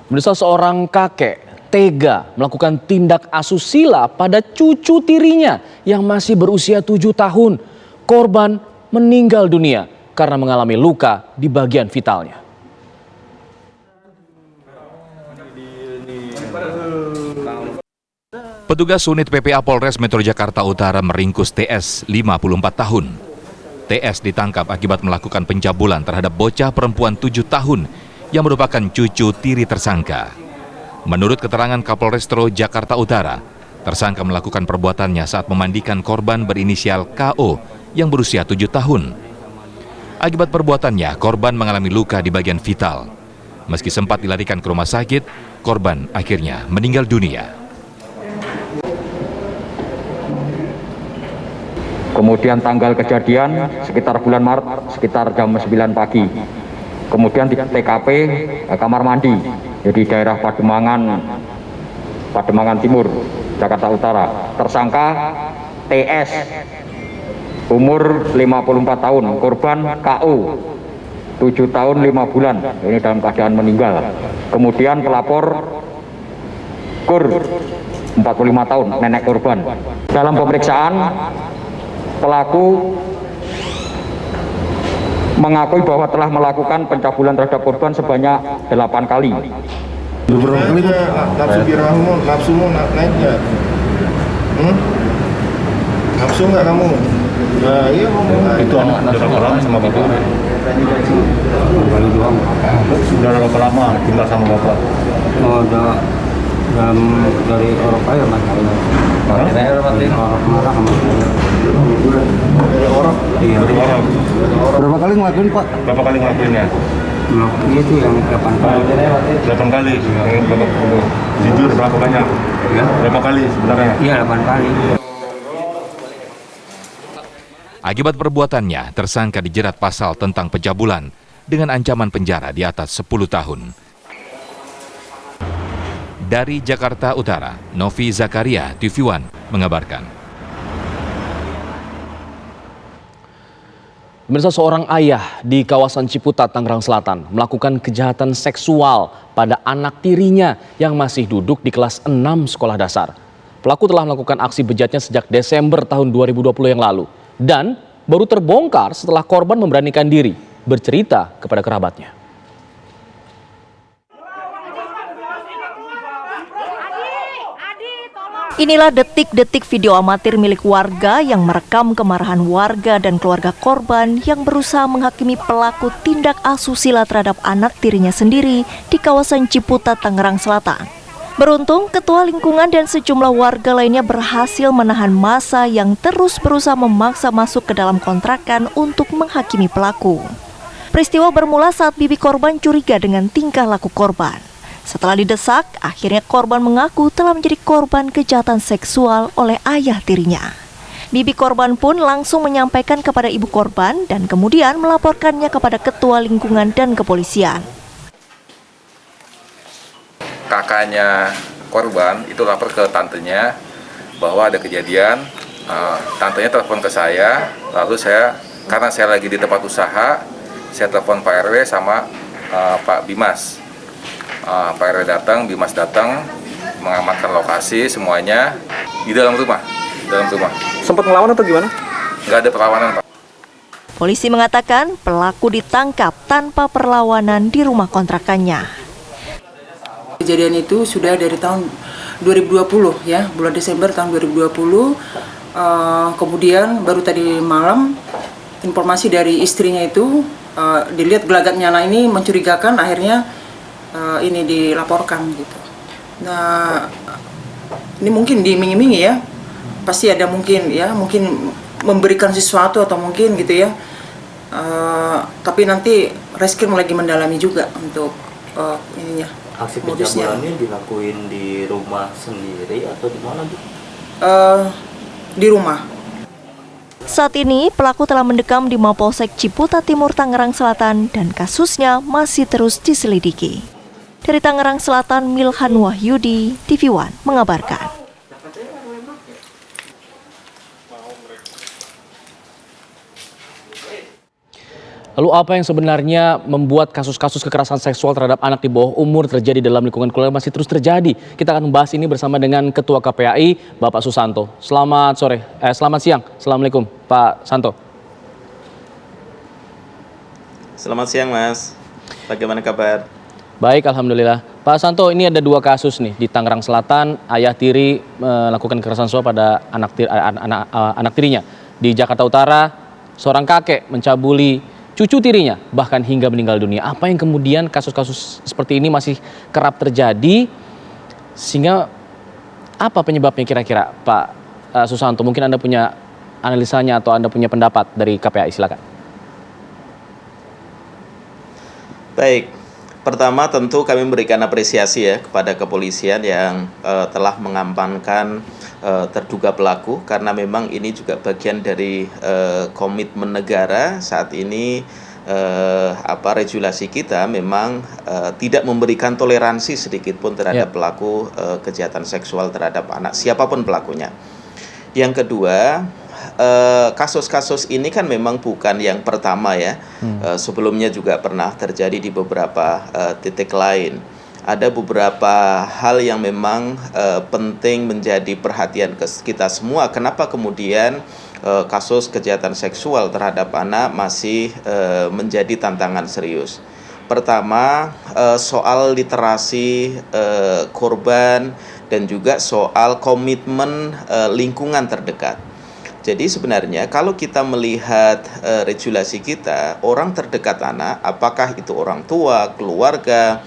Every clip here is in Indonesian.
Pemirsa, seorang kakek tega melakukan tindak asusila pada cucu tirinya yang masih berusia 7 tahun. Korban meninggal dunia karena mengalami luka di bagian vitalnya. Petugas unit PPA Polres Metro Jakarta Utara meringkus TS, 54 tahun. TS ditangkap akibat melakukan pencabulan terhadap bocah perempuan 7 tahun yang merupakan cucu tiri tersangka. Menurut keterangan Kapolrestro Jakarta Utara, tersangka melakukan perbuatannya saat memandikan korban berinisial KO yang berusia 7 tahun. Akibat perbuatannya, korban mengalami luka di bagian vital. Meski sempat dilarikan ke rumah sakit, korban akhirnya meninggal dunia. Kemudian tanggal kejadian sekitar bulan Maret, sekitar jam 9 pagi. Kemudian di TKP kamar mandi, jadi daerah Pademangan Timur, Jakarta Utara. Tersangka TS, umur 54 tahun, korban KO, 7 tahun 5 bulan, ini dalam keadaan meninggal. Kemudian pelapor KUR, 45 tahun, nenek korban. Dalam pemeriksaan, pelaku mengakui bahwa telah melakukan pencabulan terhadap korban sebanyak 8 kali. Nafsu biramu, nafsumu naik nggak? Nafsu nggak kamu? Nah, iya ngomong. Itu anak berapa lama sama bapak? Kali doang. Sudah berapa lama tinggal sama bapak? Oh, udah dari orang kaya mas. Orang marah sama saya. Dari orang? Iya. Dari orang. Berapa kali ngelakuin pak? Berapa kali ngelakuinnya? Itu yang 8 kali. 8 kali. Yang bapak jujur berapa banyak? Ya? Berapa kali sebenarnya? Iya 8 kali. Akibat perbuatannya, tersangka dijerat pasal tentang pencabulan dengan ancaman penjara di atas 10 tahun. Dari Jakarta Utara, Novi Zakaria, TV One, mengabarkan. Pemirsa, seorang ayah di kawasan Ciputat, Tangerang Selatan melakukan kejahatan seksual pada anak tirinya yang masih duduk di kelas 6 sekolah dasar. Pelaku telah melakukan aksi bejatnya sejak Desember tahun 2020 yang lalu dan baru terbongkar setelah korban memberanikan diri bercerita kepada kerabatnya. Inilah detik-detik video amatir milik warga yang merekam kemarahan warga dan keluarga korban yang berusaha menghakimi pelaku tindak asusila terhadap anak tirinya sendiri di kawasan Ciputat, Tangerang Selatan. Beruntung, ketua lingkungan dan sejumlah warga lainnya berhasil menahan massa yang terus berusaha memaksa masuk ke dalam kontrakan untuk menghakimi pelaku. Peristiwa bermula saat bibi korban curiga dengan tingkah laku korban. Setelah didesak, akhirnya korban mengaku telah menjadi korban kejahatan seksual oleh ayah tirinya. Bibi korban pun langsung menyampaikan kepada ibu korban dan kemudian melaporkannya kepada ketua lingkungan dan kepolisian. Kakaknya korban itu lapor ke tantenya bahwa ada kejadian. Tantenya telepon ke saya, lalu karena saya lagi di tempat usaha, saya telepon Pak RW sama Pak Bimas. Pak RW datang, Bimas datang, mengamankan lokasi semuanya di dalam rumah. Sempat melawan atau gimana? Nggak ada perlawanan, Pak. Polisi mengatakan pelaku ditangkap tanpa perlawanan di rumah kontrakannya. Kejadian itu sudah dari tahun 2020 ya, bulan Desember tahun 2020. Kemudian baru tadi malam informasi dari istrinya itu dilihat gelagatnya anak ini mencurigakan, akhirnya ini dilaporkan gitu. Nah, ini mungkin diiming-imingi ya, pasti ada mungkin memberikan sesuatu atau mungkin gitu ya. Tapi nanti reskrim lagi mendalami juga untuk ininya. Aksi pencabulannya dilakuin di rumah sendiri atau di mana, Bu? Di rumah. Saat ini pelaku telah mendekam di Mapolsek Ciputat Timur, Tangerang Selatan dan kasusnya masih terus diselidiki. Dari Tangerang Selatan, Milhan Wahyudi, TV One mengabarkan. Lalu apa yang sebenarnya membuat kasus-kasus kekerasan seksual terhadap anak di bawah umur terjadi dalam lingkungan keluarga masih terus terjadi? Kita akan membahas ini bersama dengan Ketua KPAI, Bapak Susanto. Selamat siang. Assalamualaikum, Pak Santo. Selamat siang, Mas. Bagaimana kabar? Baik, alhamdulillah. Pak Santo, ini ada 2 kasus nih di Tangerang Selatan. Ayah tiri melakukan kekerasan seksual pada anak tirinya. Di Jakarta Utara, seorang kakek mencabuli cucu tirinya, bahkan hingga meninggal dunia. Apa yang kemudian kasus-kasus seperti ini masih kerap terjadi, sehingga apa penyebabnya kira-kira, Pak Susanto? Mungkin Anda punya analisanya atau Anda punya pendapat dari KPAI, silakan. Baik, pertama tentu kami memberikan apresiasi ya kepada kepolisian yang telah mengamankan terduga pelaku, karena memang ini juga bagian dari komitmen negara saat ini. Regulasi kita memang tidak memberikan toleransi sedikit pun terhadap pelaku kejahatan seksual terhadap anak, siapapun pelakunya. Yang kedua, kasus-kasus ini kan memang bukan yang pertama ya. Sebelumnya juga pernah terjadi di beberapa titik lain. Ada beberapa hal yang memang penting menjadi perhatian kita semua. Kenapa kemudian kasus kejahatan seksual terhadap anak masih menjadi tantangan serius? Pertama, soal literasi korban dan juga soal komitmen lingkungan terdekat. Jadi sebenarnya kalau kita melihat regulasi kita, orang terdekat anak, apakah itu orang tua, keluarga,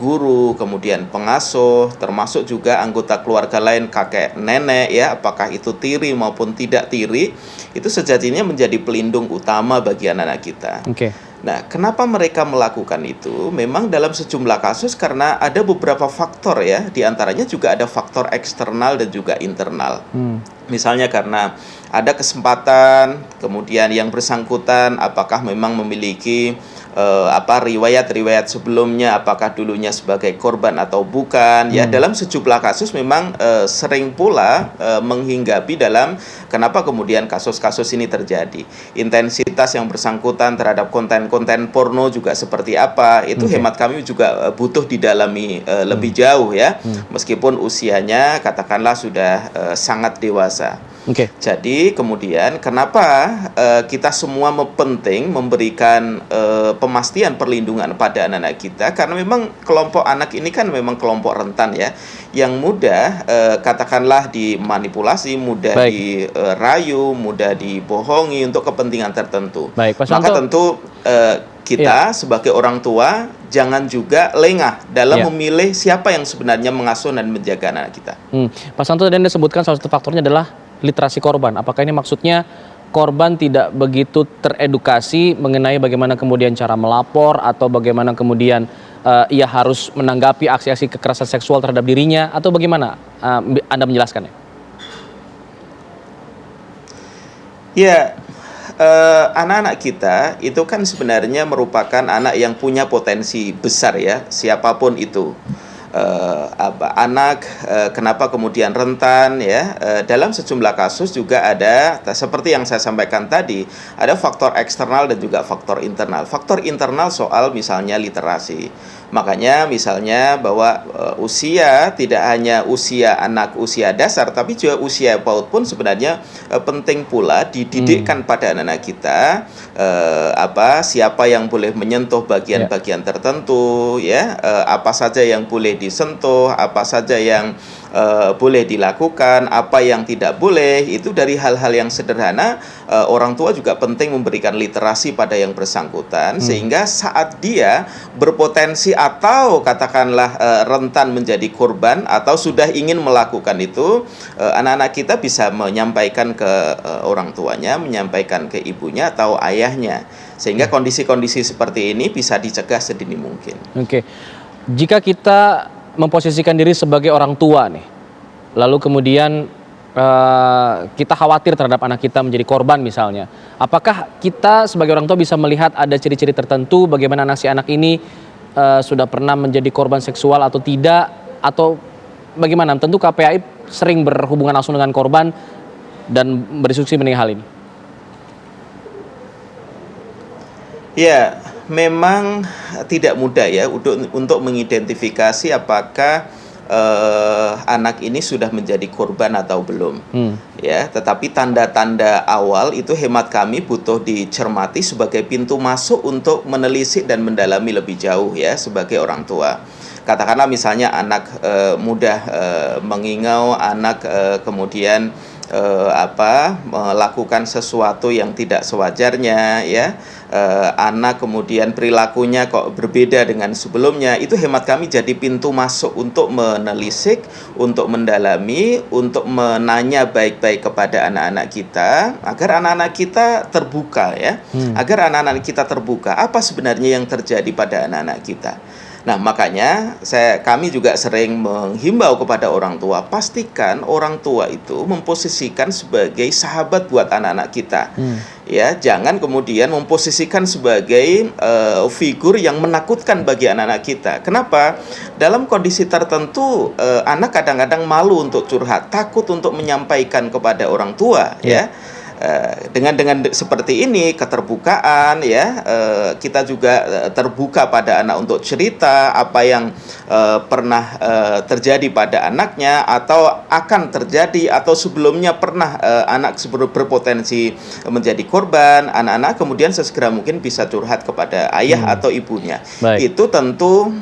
guru, kemudian pengasuh, termasuk juga anggota keluarga lain, kakek, nenek, ya, apakah itu tiri maupun tidak tiri, itu sejatinya menjadi pelindung utama bagi anak-anak kita. Nah, kenapa mereka melakukan itu? Memang dalam sejumlah kasus karena ada beberapa faktor ya, diantaranya juga ada faktor eksternal dan juga internal. Misalnya karena ada kesempatan, kemudian yang bersangkutan apakah memang memiliki riwayat-riwayat sebelumnya, apakah dulunya sebagai korban atau bukan. Ya, dalam sejumlah kasus memang sering pula menghinggapi dalam kenapa kemudian kasus-kasus ini terjadi. Intensitas yang bersangkutan terhadap konten-konten porno juga seperti apa, itu hemat kami juga butuh didalami lebih jauh ya, meskipun usianya katakanlah sudah sangat dewasa. Jadi kemudian kenapa kita semua penting memberikan pemastian perlindungan pada anak-anak kita, karena memang kelompok anak ini kan memang kelompok rentan ya, yang mudah katakanlah dimanipulasi, mudah dirayu, mudah dibohongi untuk kepentingan tertentu. Maka tentu kita sebagai orang tua jangan juga lengah dalam memilih siapa yang sebenarnya mengasuh dan menjaga anak kita. Pak Santo, tadi Anda sebutkan salah satu faktornya adalah literasi korban. Apakah ini maksudnya korban tidak begitu teredukasi mengenai bagaimana kemudian cara melapor atau bagaimana kemudian ia harus menanggapi aksi-aksi kekerasan seksual terhadap dirinya, atau bagaimana Anda menjelaskannya? Ya, anak-anak kita itu kan sebenarnya merupakan anak yang punya potensi besar ya, siapapun itu. Kenapa kemudian rentan ya, dalam sejumlah kasus juga ada seperti yang saya sampaikan tadi, ada faktor eksternal dan juga faktor internal. Faktor internal soal misalnya literasi. Makanya misalnya bahwa usia tidak hanya usia anak usia dasar, tapi juga usia PAUD pun sebenarnya penting pula dididikkan pada anak-anak kita siapa yang boleh menyentuh bagian-bagian tertentu ya, apa saja yang boleh disentuh, apa saja yang boleh dilakukan, apa yang tidak boleh. Itu dari hal-hal yang sederhana. Orang tua juga penting memberikan literasi pada yang bersangkutan, sehingga saat dia berpotensi atau katakanlah rentan menjadi korban atau sudah ingin melakukan itu, anak-anak kita bisa menyampaikan ke orang tuanya, menyampaikan ke ibunya atau ayahnya, sehingga kondisi-kondisi seperti ini bisa dicegah sedini mungkin. Jika kita memposisikan diri sebagai orang tua nih, lalu kemudian kita khawatir terhadap anak kita menjadi korban misalnya, apakah kita sebagai orang tua bisa melihat ada ciri-ciri tertentu bagaimana anak ini sudah pernah menjadi korban seksual atau tidak, atau bagaimana? Tentu KPAI sering berhubungan langsung dengan korban dan berdiskusi mengenai hal ini. Ya, memang tidak mudah ya untuk mengidentifikasi apakah anak ini sudah menjadi korban atau belum. Ya, tetapi tanda-tanda awal itu hemat kami butuh dicermati sebagai pintu masuk untuk menelisik dan mendalami lebih jauh ya sebagai orang tua. Katakanlah misalnya anak mudah mengingau, anak kemudian melakukan sesuatu yang tidak sewajarnya ya, anak kemudian perilakunya kok berbeda dengan sebelumnya, itu hemat kami jadi pintu masuk untuk menelisik, untuk mendalami, untuk menanya baik-baik kepada anak-anak kita agar anak-anak kita terbuka ya, agar anak-anak kita terbuka apa sebenarnya yang terjadi pada anak-anak kita. Nah, makanya kami juga sering menghimbau kepada orang tua, pastikan orang tua itu memposisikan sebagai sahabat buat anak-anak kita. Ya, jangan kemudian memposisikan sebagai figur yang menakutkan bagi anak-anak kita. Kenapa? Dalam kondisi tertentu anak kadang-kadang malu untuk curhat, takut untuk menyampaikan kepada orang tua, ya. Dengan seperti ini keterbukaan ya, kita juga terbuka pada anak untuk cerita apa yang pernah terjadi pada anaknya atau akan terjadi atau sebelumnya pernah anak berpotensi menjadi korban. Anak-anak kemudian sesegera mungkin bisa curhat kepada ayah atau ibunya. Itu tentu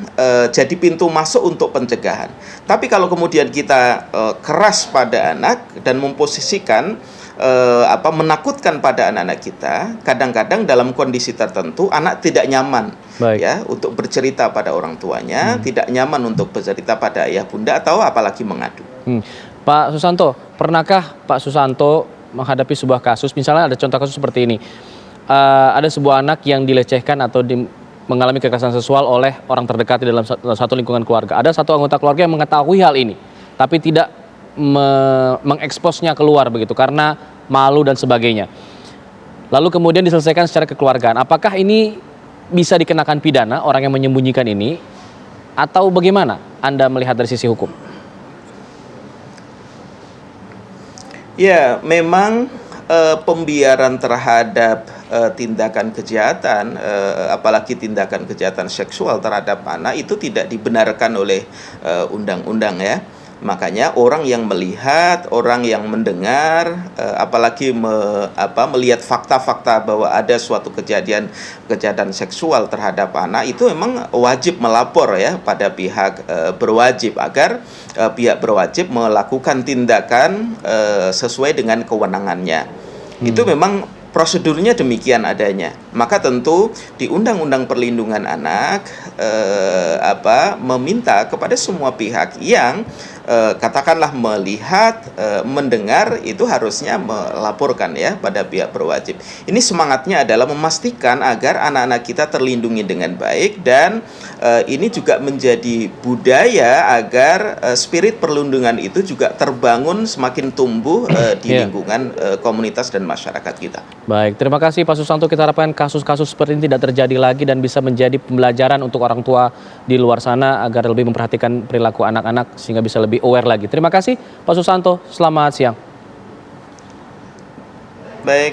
jadi pintu masuk untuk pencegahan. Tapi kalau kemudian kita keras pada anak dan memposisikan menakutkan pada anak-anak kita, kadang-kadang dalam kondisi tertentu anak tidak nyaman ya untuk bercerita pada orang tuanya, tidak nyaman untuk bercerita pada ayah bunda atau apalagi mengadu. Pak Susanto, pernahkah Pak Susanto menghadapi sebuah kasus, misalnya ada contoh kasus seperti ini, ada sebuah anak yang dilecehkan atau mengalami kekerasan seksual oleh orang terdekat di dalam satu lingkungan keluarga. Ada satu anggota keluarga yang mengetahui hal ini, tapi tidak mengeksposnya keluar begitu karena malu dan sebagainya. Lalu kemudian diselesaikan secara kekeluargaan. Apakah ini bisa dikenakan pidana orang yang menyembunyikan ini atau bagaimana Anda melihat dari sisi hukum? Ya, memang pembiaran terhadap tindakan kejahatan, apalagi tindakan kejahatan seksual terhadap anak itu tidak dibenarkan oleh undang-undang ya. Makanya orang yang melihat, orang yang mendengar, apalagi melihat fakta-fakta bahwa ada suatu kejahatan seksual terhadap anak itu memang wajib melapor ya pada pihak berwajib agar pihak berwajib melakukan tindakan sesuai dengan kewenangannya. Itu memang prosedurnya demikian adanya. Maka tentu di Undang-Undang Perlindungan Anak meminta kepada semua pihak yang katakanlah melihat, mendengar itu harusnya melaporkan ya pada pihak berwajib. Ini semangatnya adalah memastikan agar anak-anak kita terlindungi dengan baik dan ini juga menjadi budaya agar spirit perlindungan itu juga terbangun semakin tumbuh di lingkungan komunitas dan masyarakat kita. Baik, terima kasih Pak Susanto. Kita harapkan kasus-kasus seperti ini tidak terjadi lagi dan bisa menjadi pembelajaran untuk orang tua di luar sana agar lebih memperhatikan perilaku anak-anak sehingga bisa lebih aware lagi. Terima kasih Pak Susanto, selamat siang. Baik.